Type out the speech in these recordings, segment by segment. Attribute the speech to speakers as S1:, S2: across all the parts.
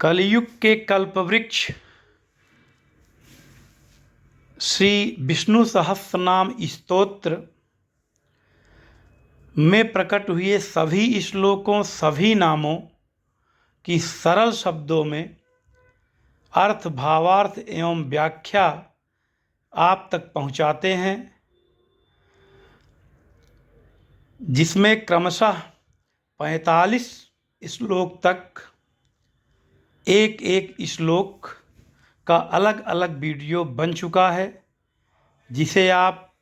S1: कलयुग के कल्पवृक्ष श्री विष्णु सहस्रनाम स्तोत्र में प्रकट हुए सभी श्लोकों, सभी नामों की सरल शब्दों में अर्थ, भावार्थ एवं व्याख्या आप तक पहुंचाते हैं, जिसमें क्रमशः 45 श्लोक तक एक एक श्लोक का अलग अलग वीडियो बन चुका है, जिसे आप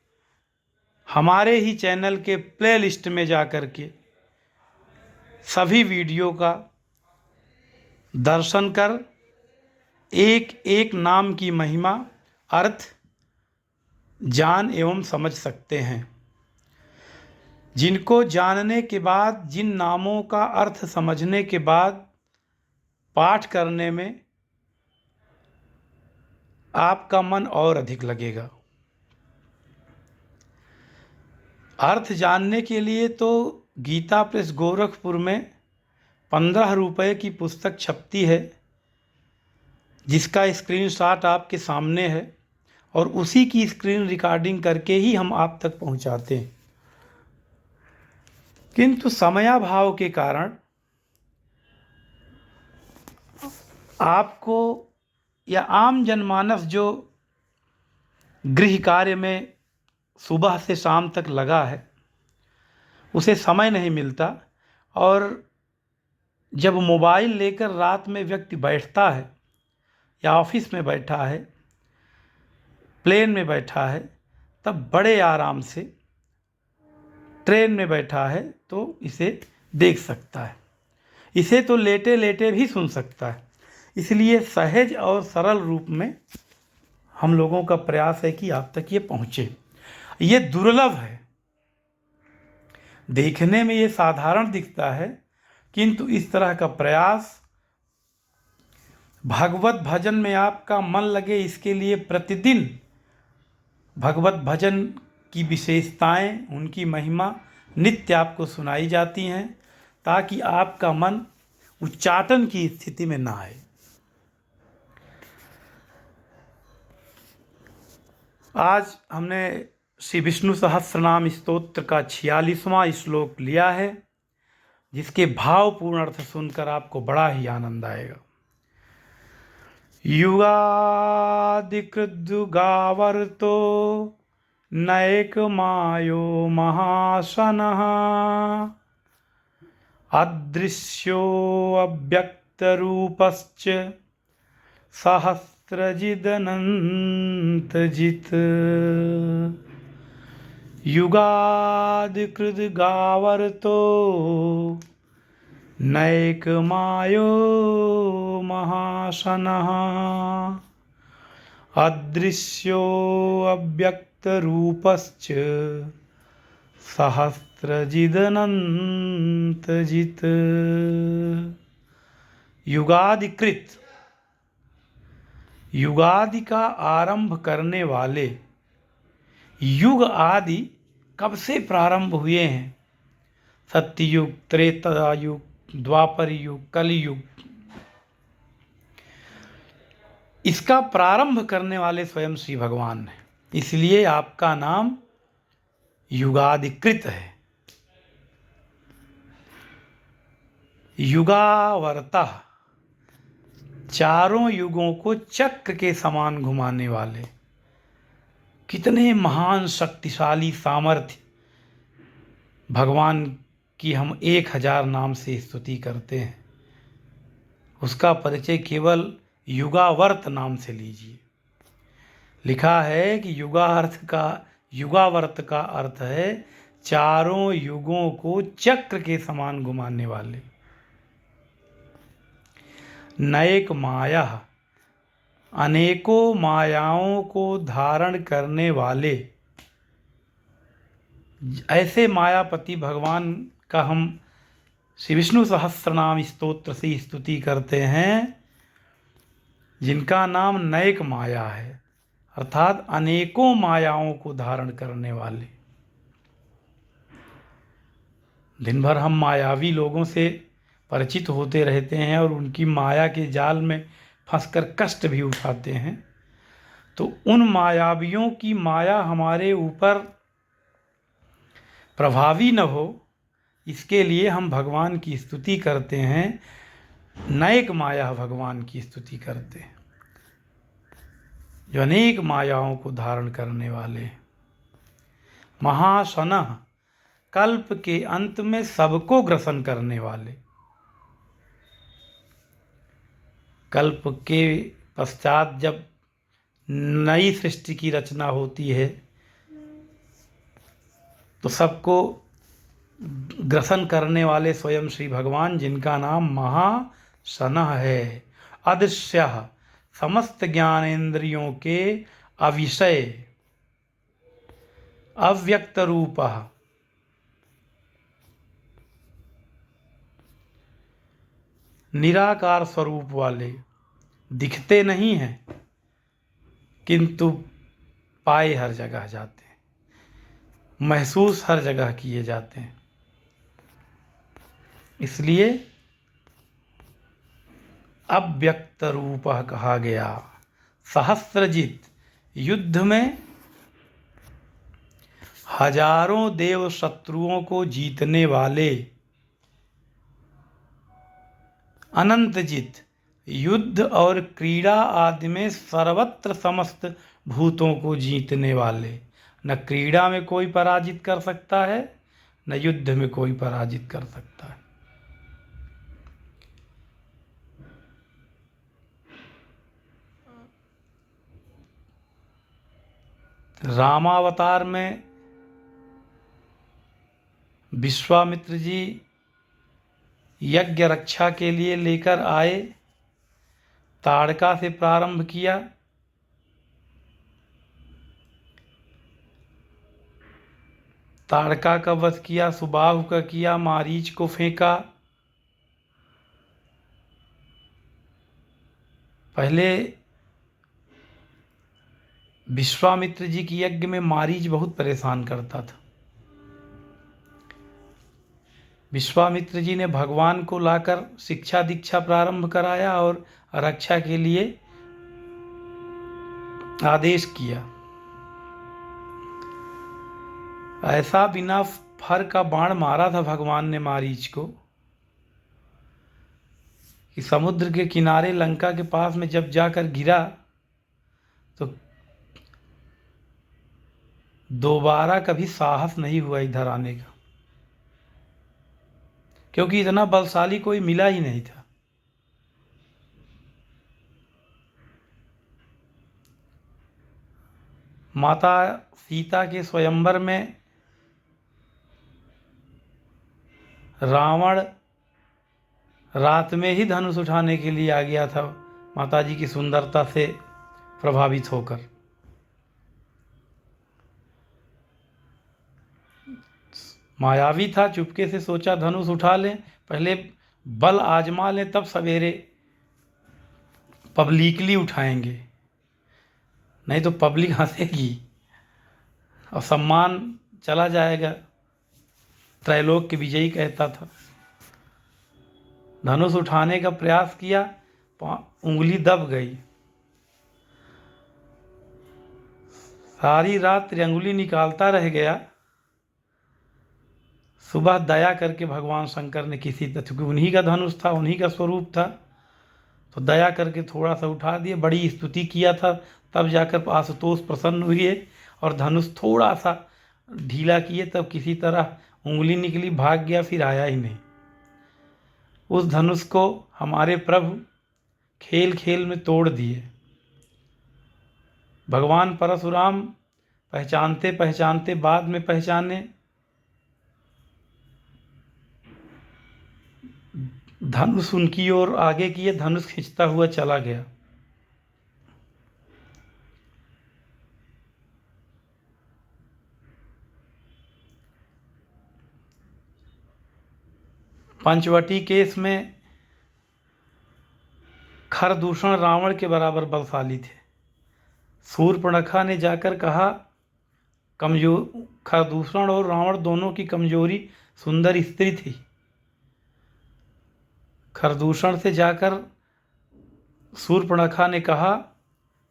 S1: हमारे ही चैनल के प्लेलिस्ट में जाकर के सभी वीडियो का दर्शन कर एक एक नाम की महिमा, अर्थ जान एवं समझ सकते हैं। जिनको जानने के बाद, जिन नामों का अर्थ समझने के बाद पाठ करने में आपका मन और अधिक लगेगा। अर्थ जानने के लिए तो गीता प्रेस गोरखपुर में 15 रुपये की पुस्तक छपती है, जिसका स्क्रीनशॉट आपके सामने है, और उसी की स्क्रीन रिकॉर्डिंग करके ही हम आप तक पहुंचाते हैं। किंतु समयाभाव के कारण आपको या आम जनमानस जो गृह कार्य में सुबह से शाम तक लगा है, उसे समय नहीं मिलता, और जब मोबाइल लेकर रात में व्यक्ति बैठता है या ऑफिस में बैठा है, प्लेन में बैठा है, तब बड़े आराम से, ट्रेन में बैठा है तो इसे देख सकता है, इसे तो लेटे लेटे भी सुन सकता है। इसलिए सहज और सरल रूप में हम लोगों का प्रयास है कि आप तक ये पहुँचे। ये दुर्लभ है, देखने में ये साधारण दिखता है, किंतु इस तरह का प्रयास भगवत भजन में आपका मन लगे, इसके लिए प्रतिदिन भगवत भजन की विशेषताएं, उनकी महिमा नित्य आपको सुनाई जाती हैं, ताकि आपका मन उच्चाटन की स्थिति में ना आए। आज हमने श्री विष्णु सहस्रनाम स्तोत्र का 46वां श्लोक लिया है, जिसके भावपूर्ण अर्थ सुनकर आपको बड़ा ही आनंद आएगा। युगादिकृद्युगावर्तो नैकमायो महाशनः अदृश्यो अव्यक्तरूपश्च सहस्रजिदनन्तजित्। युगादिकृद्युगावर्तो नैकमायो महाशनः अदृश्यो अव्यक्तरूपश्च सहस्रजिदनन्तजित्। युगादिकृत, युगादि का आरंभ करने वाले, युग आदि कब से प्रारंभ हुए हैं? सत्ययुग, त्रेता युग, द्वापर युग, कलयुग। इसका प्रारंभ करने वाले स्वयं श्री भगवान हैं, इसलिए आपका नाम युगादिकृत है। युगावर्ता, चारों युगों को चक्र के समान घुमाने वाले। कितने महान शक्तिशाली सामर्थ्य भगवान की हम 1000 नाम से स्तुति करते हैं, उसका परिचय केवल युगावर्त नाम से लीजिए। लिखा है कि युगावर्त का अर्थ है चारों युगों को चक्र के समान घुमाने वाले। नैक माया, अनेकों मायाओं को धारण करने वाले। ऐसे मायापति भगवान का हम श्री विष्णु सहस्रनाम स्तोत्र से स्तुति करते हैं, जिनका नाम नैक माया है, अर्थात अनेकों मायाओं को धारण करने वाले। दिन भर हम मायावी लोगों से परिचित होते रहते हैं और उनकी माया के जाल में फंसकर कष्ट भी उठाते हैं। तो उन मायावियों की माया हमारे ऊपर प्रभावी न हो, इसके लिए हम भगवान की स्तुति करते हैं। नैक माया भगवान की स्तुति करते हैं, जो अनेक मायाओं को धारण करने वाले, महाशनः, कल्प के अंत में सबको ग्रसन करने वाले। कल्प के पश्चात जब नई सृष्टि की रचना होती है तो सबको ग्रसन करने वाले स्वयं श्री भगवान, जिनका नाम महाशनः है। अदृश्यः, समस्त ज्ञानेन्द्रियों के अविषय, अव्यक्त रूपः, निराकार स्वरूप वाले, दिखते नहीं हैं किंतु पाए हर जगह जाते हैं, महसूस हर जगह किए जाते हैं। इसलिए अव्यक्त रूपः कहा गया। सहस्त्रजित, युद्ध में हजारों देव शत्रुओं को जीतने वाले। अनंतजित, युद्ध और क्रीड़ा आदि में सर्वत्र समस्त भूतों को जीतने वाले। न क्रीड़ा में कोई पराजित कर सकता है, न युद्ध में कोई पराजित कर सकता है। रामावतार में विश्वामित्र जी यज्ञ रक्षा के लिए लेकर आए, ताड़का से प्रारंभ किया, ताड़का का वध किया, सुबाहु का किया, मारीच को फेंका। पहले विश्वामित्र जी की यज्ञ में मारीच बहुत परेशान करता था। विश्वामित्र जी ने भगवान को लाकर शिक्षा दीक्षा प्रारंभ कराया और रक्षा के लिए आदेश किया। ऐसा बिना फर का बाण मारा था भगवान ने मारीच को कि समुद्र के किनारे लंका के पास में जब जाकर गिरा तो दोबारा कभी साहस नहीं हुआ इधर आने का, क्योंकि इतना बलशाली कोई मिला ही नहीं था। माता सीता के स्वयंवर में रावण रात में ही धनुष उठाने के लिए आ गया था, माता जी की सुंदरता से प्रभावित होकर। मायावी था, चुपके से सोचा धनुष उठा लें, पहले बल आजमा लें, तब सवेरे पब्लिकली उठाएंगे, नहीं तो पब्लिक हंसेगी और सम्मान चला जाएगा। त्रैलोक के विजयी कहता था। धनुष उठाने का प्रयास किया, उंगली दब गई। सारी रात त्रिअंगुली निकालता रह गया। सुबह दया करके भगवान शंकर ने क्योंकि उन्हीं का धनुष था, उन्हीं का स्वरूप था, तो दया करके थोड़ा सा उठा दिए। बड़ी स्तुति किया था, तब जाकर आशुतोष प्रसन्न हुए और धनुष थोड़ा सा ढीला किए, तब किसी तरह उंगली निकली, भाग गया, फिर आया ही नहीं। उस धनुष को हमारे प्रभु खेल खेल में तोड़ दिए। भगवान परशुराम पहचानते पहचानते बाद में पहचाने, धनुष उनकी ओर आगे किए, धनुष खींचता हुआ चला गया। पंचवटी केस में खरदूषण रावण के बराबर बलशाली थे। शूर्पणखा ने जाकर कहा, खरदूषण और रावण दोनों की कमजोरी सुंदर स्त्री थी, खरदूषण से जाकर शूर्पणखा ने कहा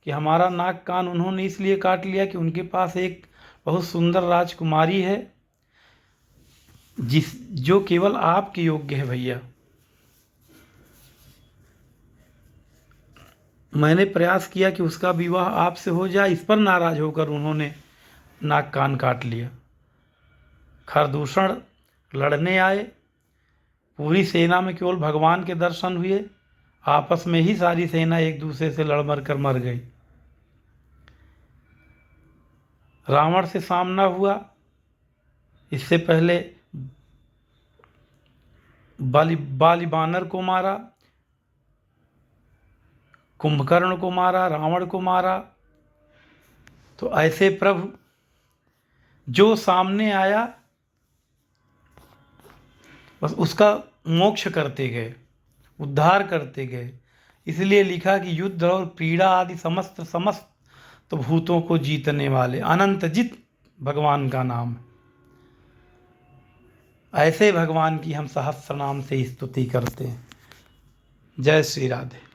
S1: कि हमारा नाक कान उन्होंने इसलिए काट लिया कि उनके पास एक बहुत सुंदर राजकुमारी है जो केवल आपके योग्य है भैया। मैंने प्रयास किया कि उसका विवाह आपसे हो जाए, इस पर नाराज होकर उन्होंने नाक कान काट लिया। खरदूषण लड़ने आए, पूरी सेना में केवल भगवान के दर्शन हुए, आपस में ही सारी सेना एक दूसरे से लड़ मर कर मर गई। रावण से सामना हुआ, इससे पहले बाली बानर को मारा, कुंभकर्ण को मारा, रावण को मारा। तो ऐसे प्रभु जो सामने आया बस उसका मोक्ष करते गए, उद्धार करते गए। इसलिए लिखा कि युद्ध और पीड़ा आदि समस्त तो भूतों को जीतने वाले अनंत जित भगवान का नाम है। ऐसे भगवान की हम सहस्त्र नाम से स्तुति करते हैं। जय श्री राधे।